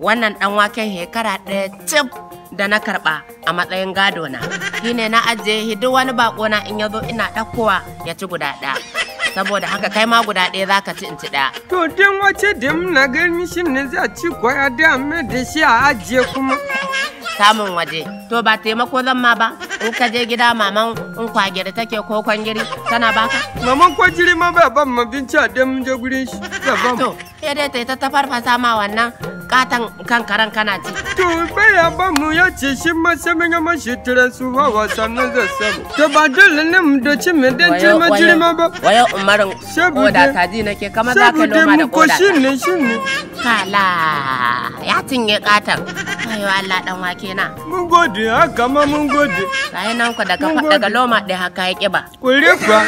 wannan ɗan waken shekara ɗaya cif da na karɓa a matsayin gado na. Shi ne na ajiye duk wani bako na in ya zo ina ɗaukowa ya ci guda ɗaya. Saboda haka kai ma guda ɗaya za ka ci in ci ɗaya. To din wace da muna gani shi ne za ci kwaya da mai da shi a ajiye kuma. Samun waje. To ba taimako zan ma ba. In ka je gida maman in kwagiri take ko kwangiri tana baka? Maman kwagiri ma ba ban abinci a dan mun je gurin shi. To, sai dai ta ta farfasa ma wannan katan kan karan kana ci. To baya ba mu ya ce shi ma sai mun yi mashi tiran su hawa sannan zai samu. To ba dole ne mu da ci mai dan jirma ba. Wayo umarin koda kaji nake kamar za ka loma da koda. Shi ne. Kala ya cinye katan. Ayo Allah dan wake na. Mun gode haka ma mun gode. Sai nan ku daga loma ɗaya haka ya ƙiba. Kure kuwa.